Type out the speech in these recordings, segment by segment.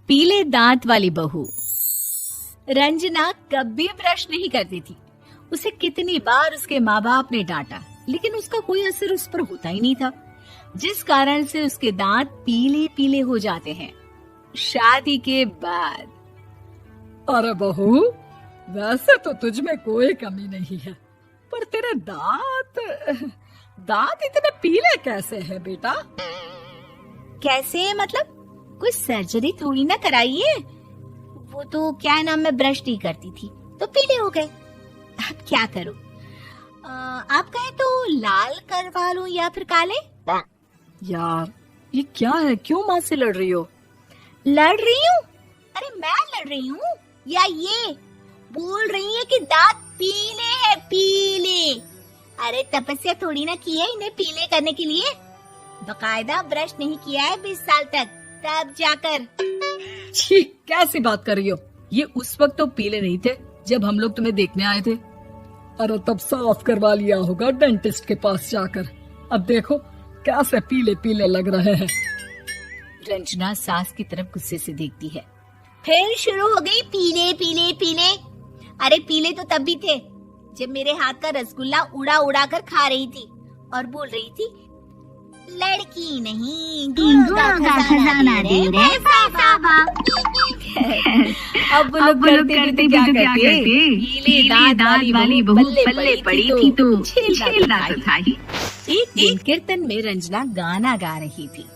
पीले दांत वाली बहू। रंजना कभी ब्रश नहीं करती थी। उसे कितनी बार उसके माँ बाप ने डांटा, लेकिन उसका कोई असर उस पर होता ही नहीं था, जिस कारण से उसके दांत पीले पीले हो जाते हैं। शादी के बाद। अरे बहू, वैसे तो तुझ में कोई कमी नहीं है, पर तेरे दांत इतने पीले कैसे हैं बेटा? कैसे मतलब? कोई सर्जरी थोड़ी ना कराई है। वो तो क्या नाम, मैं ब्रश नहीं करती थी तो पीले हो गए। अब क्या करूं? आप कहें तो लाल करवा लूं या फिर काले? यार ये क्या है, क्यों माँ से लड़ रही हो? लड़ रही हूँ? अरे मैं लड़ रही हूँ या ये बोल रही है कि दांत पीले हैं, पीले। अरे तपस्या थोड़ी ना की है इन्हें पीले करने के लिए। बकायदा ब्रश नहीं किया है 20 साल तक, तब जाकर। छी, कैसी बात कर रही हो? ये उस वक्त तो पीले नहीं थे जब हम लोग तुम्हें देखने आए थे। अरे तब साफ करवा लिया होगा डेंटिस्ट के पास जाकर। अब देखो कैसे पीले पीले लग रहे हैं। रंजना सास की तरफ गुस्से से देखती है। फिर शुरू हो गई पीले पीले पीले। अरे पीले तो तब भी थे जब मेरे हाथ का रसगुल्ला उड़ा उड़ा कर खा रही थी और बोल रही थी, लड़की नहीं गुणों का खजाना दे रे साहबा। अब वो लोग करते भी तो क्या करते? पीले दांत वाली बहू पल्ले पड़ी थी तो छेलना तो था ही। एक दिन कीर्तन में रंजना गाना गा रही थी।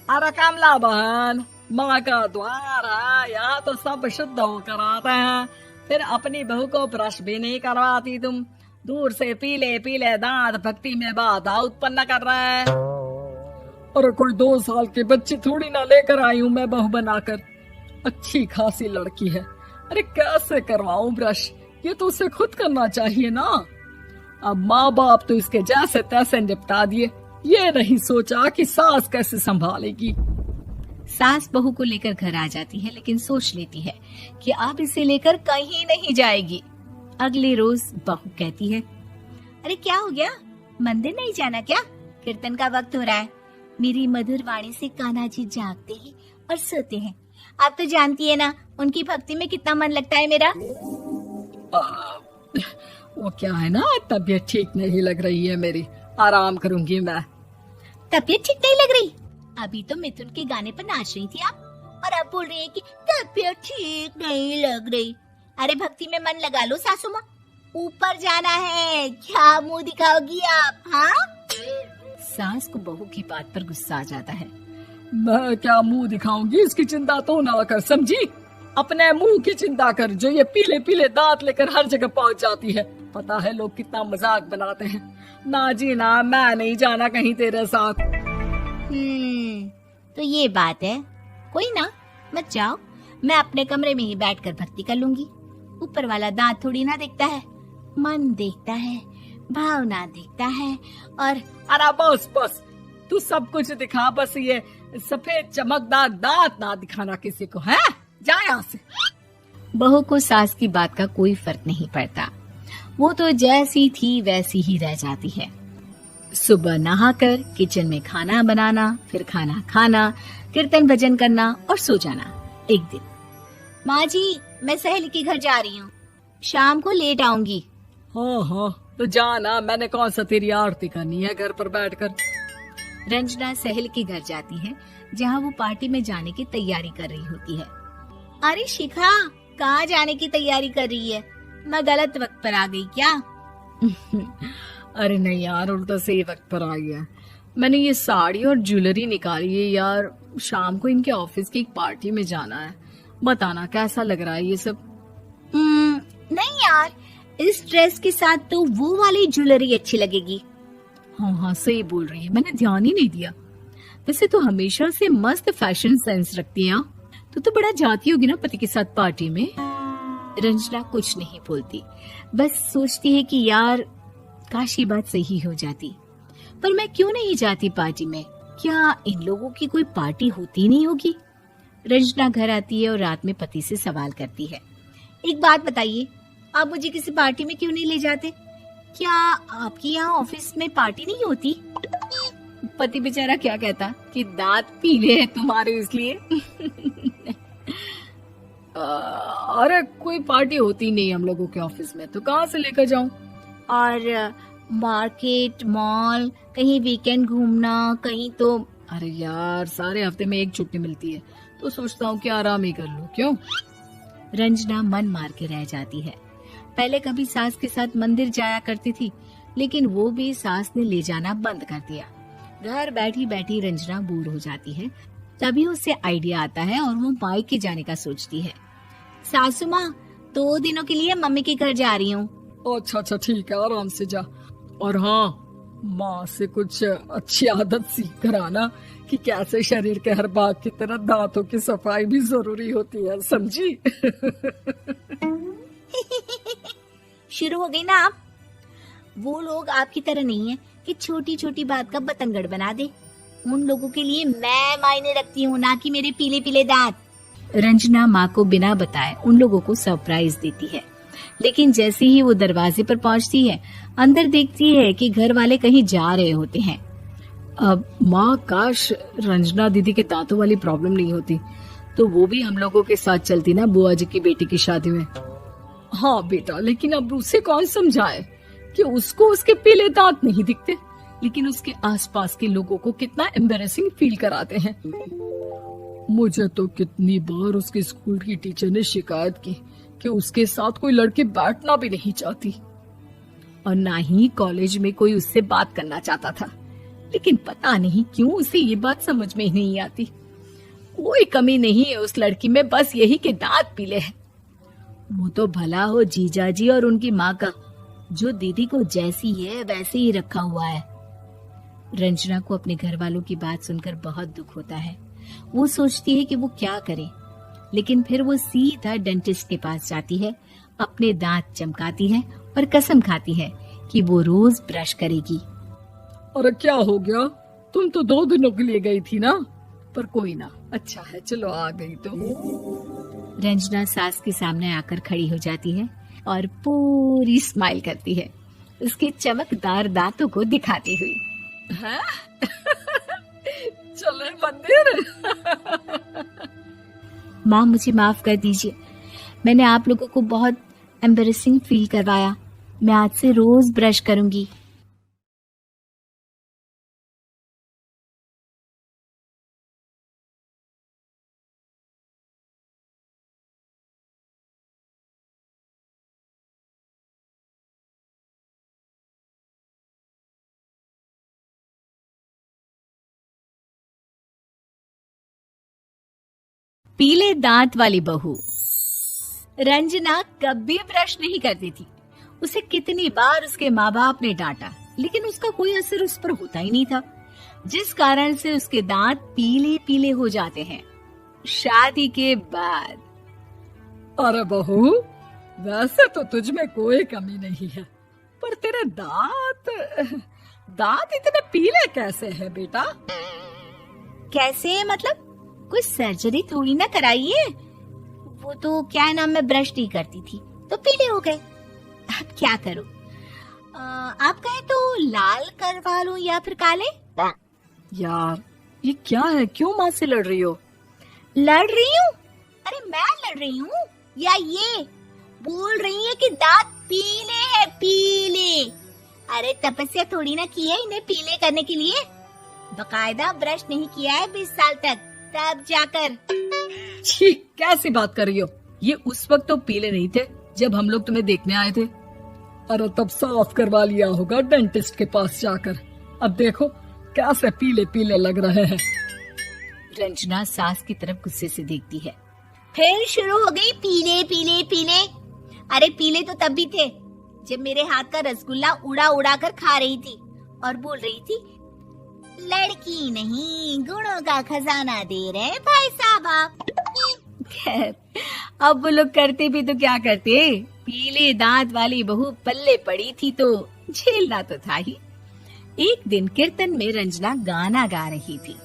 अरे कमला बहन, माँ का द्वार है, यहाँ तो सब शुद्ध होकर आते हैं, फिर अपनी बहू को ब्रश भी नहीं करवाती तुम। दूर से पीले पीले दांत भक्ति में बाधा उत्पन्न कर रहे हैं। अरे कोई 2 साल के बच्चे थोड़ी ना लेकर आई हूँ मैं बहू बनाकर। अच्छी खासी लड़की है, अरे कैसे करवाऊं ब्रश? ये तो उसे खुद करना चाहिए ना। अब माँ बाप तो इसके जैसे तैसे निपटा दिए, ये नहीं सोचा कि सास कैसे संभालेगी। सास बहू को लेकर घर आ जाती है, लेकिन सोच लेती है कि अब इसे लेकर कहीं नहीं जाएगी। अगले रोज बहू कहती है, अरे क्या हो गया, मंदिर नहीं जाना क्या? कीर्तन का वक्त हो रहा है। मेरी मधुर वाणी से कान्हा जी जागते हैं और सोते हैं। आप तो जानती है ना उनकी भक्ति में कितना मन लगता है मेरा। वो क्या है ना, तबीयत ठीक नहीं लग रही है मेरी, आराम करूंगी मैं। तबीयत ठीक नहीं लग रही? अभी तो मिथुन के गाने पर नाच रही थी आप, और अब बोल रही है कि तबीयत ठीक नहीं लग रही। अरे भक्ति में मन लगा लो सासू माँ, ऊपर जाना है, क्या मुंह दिखाओगी आप? हाँ? सास को बहू की बात पर गुस्सा आ जाता है। मैं क्या मुंह दिखाऊंगी, इसकी चिंता तो ना कर, समझी? अपने मुंह की चिंता कर, जो ये पीले पीले दांत लेकर हर जगह पहुंच जाती है। पता है लोग कितना मजाक बनाते हैं। ना जी ना, मैं नहीं जाना कहीं तेरे साथ। तो ये बात है। कोई ना, मत जाओ, मैं अपने कमरे में ही बैठकर भक्ति कर लूंगी। ऊपर वाला दांत थोड़ी ना देखता है, मन देखता है, भावना देखता है। और अरे बस बस, तू सब कुछ दिखा, बस ये सफेद चमकदार दांत ना दिखाना किसी को, है? जा यहाँ से। बहू को सास की बात का कोई फर्क नहीं पड़ता। वो तो जैसी थी वैसी ही रह जाती है। सुबह नहाकर किचन में खाना बनाना, फिर खाना खाना, कीर्तन भजन करना और सो जाना। एक दिन, माँ जी मैं सहेली के घर जा रही हूँ, शाम को लेट आऊंगी। हाँ, तो जाना, मैंने कौन सा तेरी आरती करनी है घर पर बैठकर। रंजना सहेली के घर जाती है, जहाँ वो पार्टी में जाने की तैयारी कर रही होती है। अरे शिखा, कहाँ जाने की तैयारी कर रही है? मैं गलत वक्त पर आ गई क्या? अरे नहीं यार, उल्टा सही वक्त पर आ गया। मैंने ये साड़ी और ज्वेलरी निकाली है यार, शाम को इनके ऑफिस की एक पार्टी में जाना है। बताना कैसा लग रहा है ये सब? नहीं यार, इस ड्रेस के साथ तो वो वाली ज्वेलरी अच्छी लगेगी। हाँ सही बोल रही है, मैंने ध्यान ही नहीं दिया। वैसे तो हमेशा से मस्त फैशन सेंस रखती है। तो बड़ा जाती होगी ना पति के साथ पार्टी में। रंजना कुछ नहीं बोलती, बस सोचती है कि यार काश ये बात सही हो जाती। पर मैं क्यों नहीं जाती पार्टी में? क्या इन लोगों की कोई पार्टी होती नहीं होगी? रंजना घर आती है और रात में पति से सवाल करती है, एक बात बताइए, आप मुझे किसी पार्टी में क्यों नहीं ले जाते? क्या आपके यहाँ ऑफिस में पार्टी नहीं होती? पति बेचारा क्या कहता कि दांत पीले हैं तुम्हारे इसलिए। अरे कोई पार्टी होती नहीं हम लोगों के ऑफिस में, तो कहाँ से लेकर जाऊं? और मार्केट, मॉल, कहीं वीकेंड घूमना, कहीं तो। अरे यार सारे हफ्ते में एक छुट्टी मिलती है, तो सोचता हूँ कि आराम ही कर लूं। क्यों? रंजना मन मार के रह जाती है। पहले कभी सास के साथ मंदिर जाया करती थी, लेकिन वो भी सास ने ले जाना बंद कर दिया। घर बैठी बैठी रंजना बोर हो जाती है। तभी उसे आइडिया आता है और वो मायके जाने का सोचती है। सासू माँ, 2 दिनों के लिए मम्मी के घर जा रही हूँ। अच्छा ठीक है, आराम से जा। और हाँ, माँ से कुछ अच्छी आदत सीख कर आना कि कैसे शरीर के हर भाग की तरह दांतों की सफाई भी जरूरी होती है, समझी? शुरू हो गई ना आप। वो लोग आपकी तरह नहीं है कि छोटी छोटी बात का बतंगड़ बना दे। उन लोगों के लिए मैं मायने रखती हूँ, ना कि मेरे पीले पीले दांत। रंजना माँ को बिना बताए उन लोगों को सरप्राइज देती है, लेकिन जैसे ही वो दरवाजे पर पहुँचती है, अंदर देखती है कि घर वाले कहीं जा रहे होते हैं। अब माँ, काश रंजना दीदी के दांतों वाली प्रॉब्लम नहीं होती, तो वो भी हम लोगों के साथ चलती ना बुआ जी की बेटी की शादी में। हाँ बेटा, लेकिन अब उसे कौन समझाए कि उसको उसके पीले दांत नहीं दिखते, लेकिन उसके आसपास के लोगों को कितना एम्बैरेसिंग फील कराते हैं। मुझे तो कितनी बार उसके स्कूल की टीचर ने शिकायत की कि उसके साथ कोई लड़की बैठना भी नहीं चाहती, और ना ही कॉलेज में कोई उससे बात करना चाहता था। लेकिन पता नहीं क्यों उसे ये बात समझ में ही नहीं आती। कोई कमी नहीं है उस लड़की में, बस यही कि दांत पीले हैं। वो तो भला हो जीजा जी और उनकी माँ का, जो दीदी को जैसी है वैसे ही रखा हुआ है। रंजना को अपने घर वालों की बात सुनकर बहुत दुख होता है। वो सोचती है कि वो क्या करे, लेकिन फिर वो सीधा डेंटिस्ट के पास जाती है, अपने दांत चमकाती है और कसम खाती है कि वो रोज ब्रश करेगी। अरे क्या हो गया? तुम तो 2 दिनों के लिए गई थी ना? पर कोई ना, अच्छा है, चलो आ गई तो। रंजना सास के सामने आकर खड़ी हो जाती है और पूरी स्माइल करती है, उसके चमकदार दांतों को दिखाती हुई। हैं? चले मंदिर? माँ, मुझे माफ कर दीजिए, मैंने आप लोगों को बहुत एम्बैरेसिंग फील करवाया। मैं आज से रोज ब्रश करूंगी। पीले दांत वाली बहू। रंजना कभी ब्रश नहीं करती थी। उसे कितनी बार उसके माँ बाप ने डांटा, लेकिन उसका कोई असर उस पर होता ही नहीं था, जिस कारण से उसके दांत पीले पीले हो जाते हैं शादी के बाद। अरे बहू, वैसे तो तुझ में कोई कमी नहीं है, पर तेरे दांत इतने पीले कैसे हैं बेटा? कैसे मतलब? कोई सर्जरी थोड़ी ना कराइए। वो तो क्या नाम, मैं ब्रश नहीं करती थी तो पीले हो गए। अब क्या करूं? आप कहें तो लाल करवा लूं या फिर काले? यार ये क्या है, क्यों माँ से लड़ रही हो? लड़ रही हूँ? अरे मैं लड़ रही हूँ या ये बोल रही है कि दांत पीले हैं, पीले? अरे तपस्या थोड़ी ना की है इन्हें पीले करने के लिए। बकायदा ब्रश नहीं किया है 20 साल तक, तब जाकर। छी, कैसी बात कर रही हो? ये उस वक्त तो पीले नहीं थे जब हम लोग तुम्हें देखने आए थे। अरे तब साफ करवा लिया होगा डेंटिस्ट के पास जाकर। अब देखो कैसे पीले पीले लग रहे हैं। रंजना सास की तरफ गुस्से से देखती है। फिर शुरू हो गई पीले पीले पीले। अरे पीले तो तब भी थे जब मेरे हाथ का रसगुल्ला उड़ा उड़ा कर खा रही थी और बोल रही थी, लड़की नहीं गुणों का खजाना दे रहे भाई साहब आप। खैर, अब वो लोग करते भी तो क्या करते, पीले दांत वाली बहू पल्ले पड़ी थी तो झेलना तो था ही। एक दिन कीर्तन में रंजना गाना गा रही थी।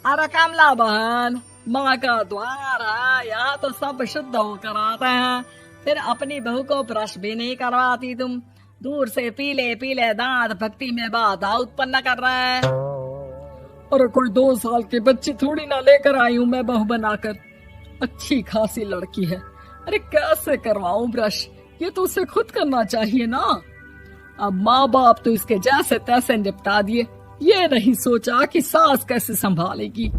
अरे कमला बहन, माँ का द्वार है, यहाँ तो सब शुद्ध होकर आते हैं, फिर अपनी बहू को ब्रश भी नहीं करवाती तुम। दूर से पीले पीले दांत भक्ति में बाधा उत्पन्न कर रहे हैं। अरे कोई 2 साल के बच्ची थोड़ी ना लेकर आई हूं मैं बहू बनाकर। अच्छी खासी लड़की है। अरे कैसे करवाऊं ब्रश, ये तो उसे खुद करना चाहिए ना। अब माँ बाप तो इसके जैसे तैसे निपटा दिए, ये नहीं सोचा कि सास कैसे संभालेगी।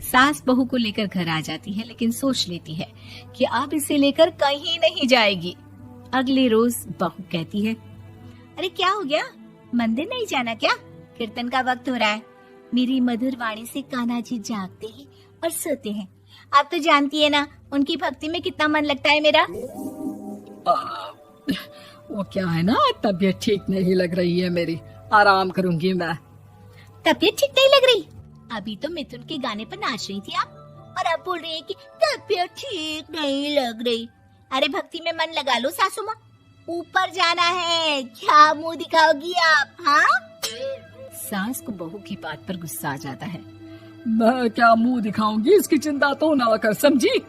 सास बहू को लेकर घर आ जाती है, लेकिन सोच लेती है कि अब इसे लेकर कहीं नहीं जाएगी। अगले रोज बहू कहती है, अरे क्या हो गया, मंदिर नहीं जाना क्या? कीर्तन का वक्त हो रहा है। मेरी मधुर वाणी से कान्हा जी जागते हैं और सोते हैं। आप तो जानती है ना उनकी भक्ति में कितना मन लगता है मेरा। वो क्या है ना, तबीयत ठीक नहीं लग रही है मेरी, आराम करूंगी मैं। तबीयत ठीक नहीं लग रही? अभी तो मिथुन के गाने पर नाच रही थी आप, और अब बोल रही है कि तबीयत ठीक नहीं लग रही। अरे भक्ति में मन लगा लो सासू माँ, ऊपर जाना है, क्या मुंह दिखाओगी आप? हाँ? सास को बहू की बात पर गुस्सा आ जाता है। मैं क्या मुंह दिखाऊंगी, इसकी चिंता तो ना कर, समझी?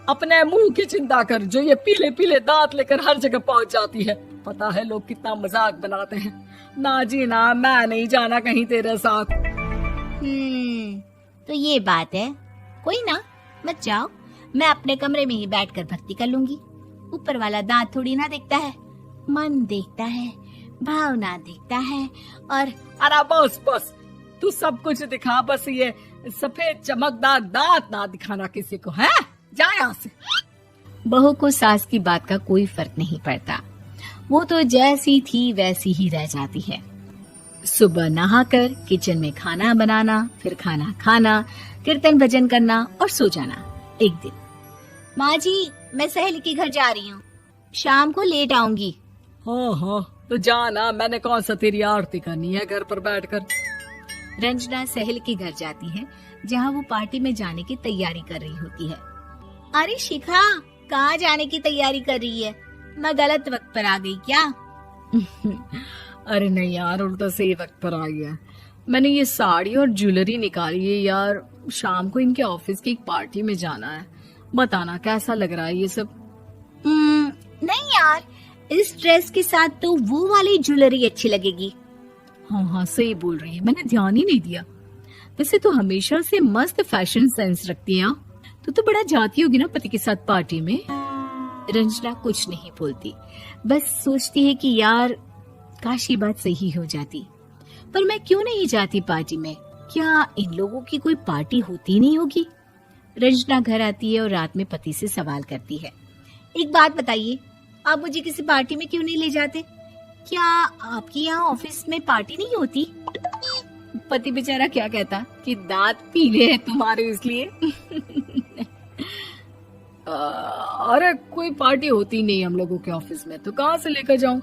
अपने मुंह की चिंता कर, जो ये पीले पीले दांत लेकर हर जगह पहुंच जाती है। पता है लोग कितना मजाक बनाते हैं। ना जी ना, मैं नहीं जाना कहीं तेरे साथ। तो ये बात है। कोई ना, मत जाओ, मैं अपने कमरे में ही बैठकर भक्ति कर लूंगी। ऊपर वाला दांत थोड़ी ना देखता है, मन देखता है, भावना देखता है। और अरे बस बस, तू सब कुछ दिखा, बस ये सफेद चमकदार दांत ना दिखाना किसी को, है? जा यहाँ से। बहू को सास की बात का कोई फर्क नहीं पड़ता, वो तो जैसी थी वैसी ही रह जाती है। सुबह नहाकर किचन में खाना बनाना, फिर खाना खाना, कीर्तन भजन करना और सो जाना। एक दिन, माँ जी मैं सहेली के घर जा रही हूँ, शाम को लेट आऊंगी। हाँ हाँ, तो जाना, मैंने कौन सा तेरी आरती करनी है घर पर बैठकर। रंजना सहेली के घर जाती है, जहाँ वो पार्टी में जाने की तैयारी कर रही होती है। अरे शिखा, कहाँ जाने की तैयारी कर रही है? मैं गलत वक्त पर आ गई क्या? अरे नहीं यार, उल्टा सही वक्त पर आई है। मैंने ये साड़ी और ज्वेलरी निकाली है यार, शाम को इनके ऑफिस की एक पार्टी में जाना है। बताना कैसा लग रहा है ये सब? नहीं यार, इस ड्रेस के साथ तो वो वाली ज्वेलरी अच्छी लगेगी। हाँ हाँ सही बोल रही है, मैंने ध्यान ही नहीं दिया। वैसे तो हमेशा से मस्त फैशन सेंस रखती है। तो बड़ा जाती होगी ना पति के साथ पार्टी में। रंजना कुछ नहीं बोलती, बस सोचती है कि यार काश ये बात सही हो जाती, पर मैं क्यों नहीं जाती पार्टी में? क्या इन लोगों की कोई पार्टी होती नहीं होगी? रंजना घर आती है और रात में पति से सवाल करती है, एक बात बताइए, आप मुझे किसी पार्टी में क्यों नहीं ले जाते? क्या आपके यहाँ ऑफिस में पार्टी नहीं होती? पति बेचारा क्या कहता कि दांत पीले हैं तुम्हारे इसलिए। अरे कोई पार्टी होती नहीं हम लोगों के ऑफिस में, तो कहाँ से लेकर जाऊं?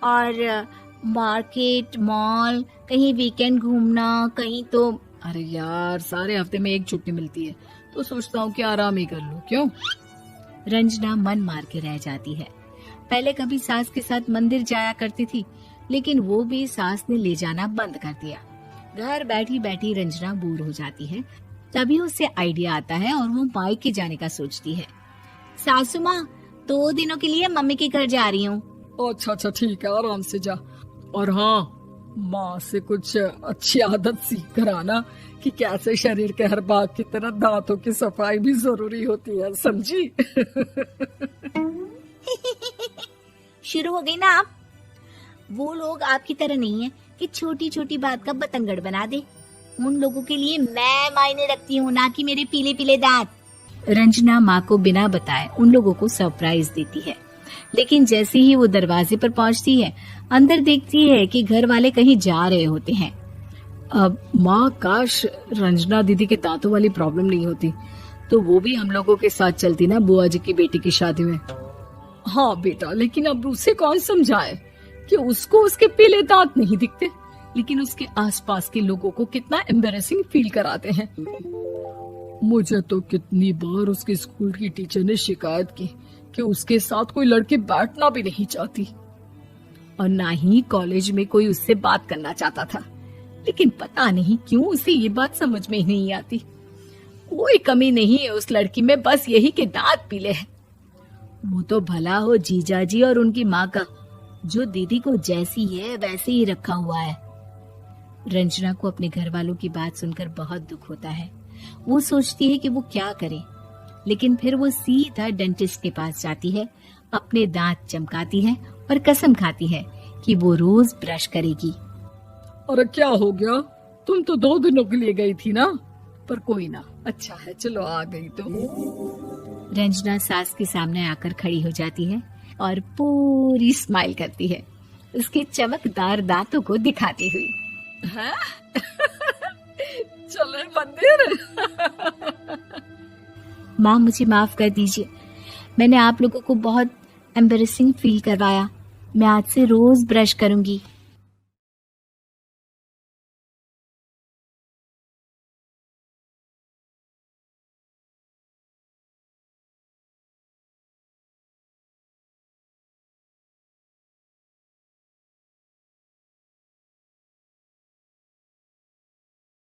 और मार्केट, मॉल, कहीं वीकेंड घूमना, कहीं तो। अरे यार सारे हफ्ते में एक छुट्टी मिलती है, तो सोचता हूँ कि आराम ही कर लूं। क्यों? रंजना मन मार के रह जाती है। पहले कभी सास के साथ मंदिर जाया करती थी, लेकिन वो भी सास ने ले जाना बंद कर दिया। घर बैठी बैठी रंजना बोर हो जाती है। तभी उसे आइडिया आता है और वो मायके जाने का सोचती है। सासू माँ, 2 दिनों के लिए मम्मी के घर जा रही हूँ। अच्छा अच्छा ठीक है, आराम से जा। और हाँ, माँ से कुछ अच्छी आदत सीख कर आना कि कैसे शरीर के हर भाग की तरह दांतों की सफाई भी जरूरी होती है, समझी? शुरू हो गई ना आप? वो लोग आपकी तरह नहीं है कि छोटी छोटी बात का बतंगड़ बना दे। उन लोगों के लिए मैं मायने रखती हूँ, ना कि मेरे पीले पीले दांत। रंजना माँ को बिना बताए उन लोगों को सरप्राइज देती है, लेकिन जैसे ही वो दरवाजे पर पहुँचती है, अंदर देखती है कि घर वाले कहीं जा रहे होते हैं। अब माँ, काश रंजना दीदी के दांतों वाली प्रॉब्लम नहीं होती, तो वो भी हम लोगों के साथ चलती ना बुआ जी की बेटी की शादी में। हाँ बेटा, लेकिन अब उसे कौन समझाए कि उसको उसके पीले दांत नहीं दिखते, लेकिन उसके आसपास के लोगों को कितना एम्बैरेसिंग फील कराते हैं। मुझे तो कितनी बार उसके स्कूल की टीचर ने शिकायत की कि उसके साथ कोई लड़की बैठना भी नहीं चाहती, और ना ही कॉलेज में कोई उससे बात करना चाहता था। लेकिन पता नहीं क्यों उसे ये बात समझ में ही नहीं आती। कोई कमी नहीं है उस लड़की में, बस यही कि दांत पीले हैं। वो तो भला हो जीजा जी और उनकी माँ का, जो दीदी को जैसी है वैसे ही रखा हुआ है। रंजना को अपने घर वालों की बात सुनकर बहुत दुख होता है। वो सोचती है कि वो क्या करे, लेकिन फिर वो सीधा डेंटिस्ट के पास जाती है, अपने दांत चमकाती है और कसम खाती है कि वो रोज ब्रश करेगी। अरे क्या हो गया, तुम तो 2 दिनों के लिए गई थी ना, पर कोई ना, अच्छा है चलो आ गई तो। रंजना सास के सामने आकर खड़ी हो जाती है और पूरी स्माइल करती है, उसके चमकदार दांतों को दिखाती हुई। हैं? चले मंदिर। माँ मुझे माफ कर दीजिए, मैंने आप लोगों को बहुत एम्बेरसिंग फील करवाया। मैं आज से रोज ब्रश करूंगी।